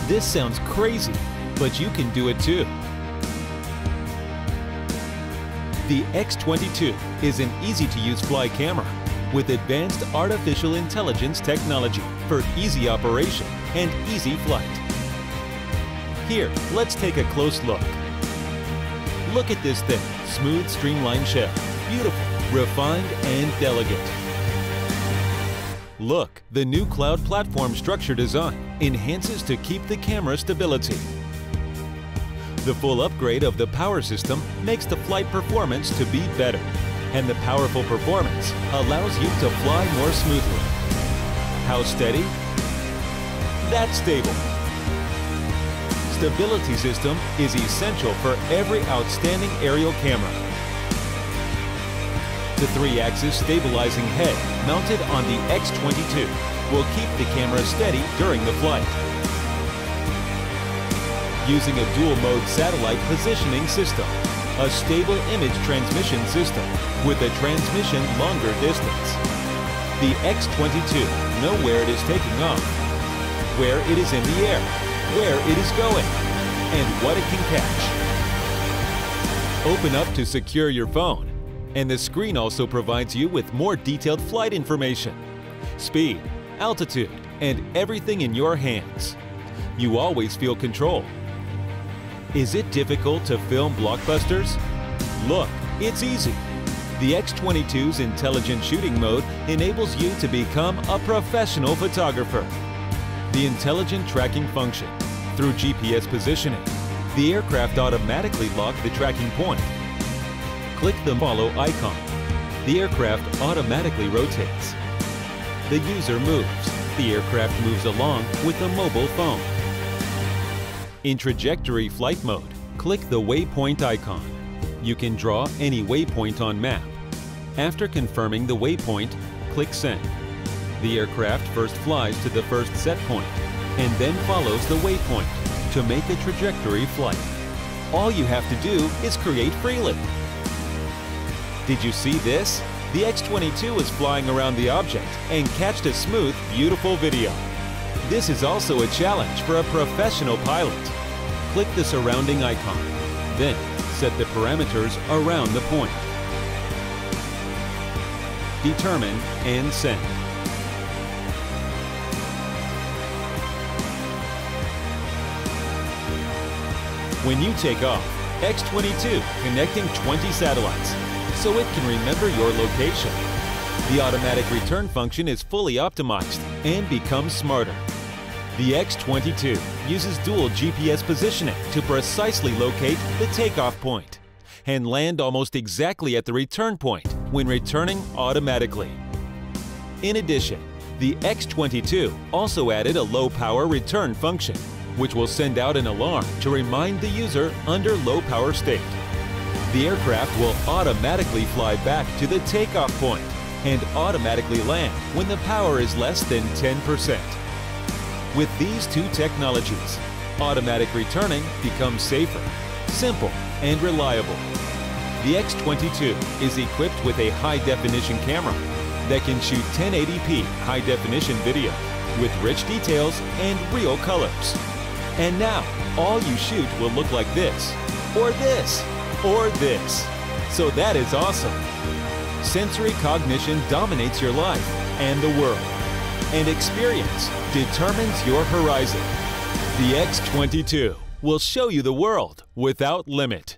This sounds crazy, but you can do it too. The X22 is an easy-to-use fly camera with advanced artificial intelligence technology for easy operation and easy flight. Here, let's take a close look. Look at this thing, smooth, streamlined shell, beautiful, refined, and delicate. Look, the new cloud platform structure design enhances to keep the camera stability. The full upgrade of the power system makes the flight performance to be better, and the powerful performance allows you to fly more smoothly. How steady? That's stable. Stability system is essential for every outstanding aerial camera. The 3-axis stabilizing head mounted on the X22 will keep the camera steady during the flight. Using a dual-mode satellite positioning system, a stable image transmission system with a transmission longer distance. The X22 know where it is taking off, where it is in the air, where it is going, and what it can catch. Open up to secure your phone, and the screen also provides you with more detailed flight information, speed, altitude, and everything in your hands. You always feel control. Is it difficult to film blockbusters? Look, it's easy. The X22's intelligent shooting mode enables you to become a professional photographer. The intelligent tracking function. Through GPS positioning, the aircraft automatically lock the tracking point. Click the follow icon. The aircraft automatically rotates. The user moves. The aircraft moves along with the mobile phone. In trajectory flight mode, click the waypoint icon. You can draw any waypoint on map. After confirming the waypoint, click Send. The aircraft first flies to the first set point and then follows the waypoint to make a trajectory flight. All you have to do is create freely. Did you see this? The X22 is flying around the object and catched a smooth, beautiful video. This is also a challenge for a professional pilot. Click the surrounding icon, then set the parameters around the point. Determine and send. When you take off, X22 connecting 20 satellites, so it can remember your location. The automatic return function is fully optimized and becomes smarter. The X22 uses dual GPS positioning to precisely locate the takeoff point and land almost exactly at the return point when returning automatically. In addition, the X22 also added a low-power return function, which will send out an alarm to remind the user under low-power state. The aircraft will automatically fly back to the takeoff point and automatically land when the power is less than 10%. With these two technologies, automatic returning becomes safer, simple, and reliable. The X22 is equipped with a high-definition camera that can shoot 1080p high-definition video with rich details and real colors. And now, all you shoot will look like this, or this, or this. So that is awesome. Sensory cognition dominates your life and the world, and experience determines your horizon. The X22 will show you the world without limit.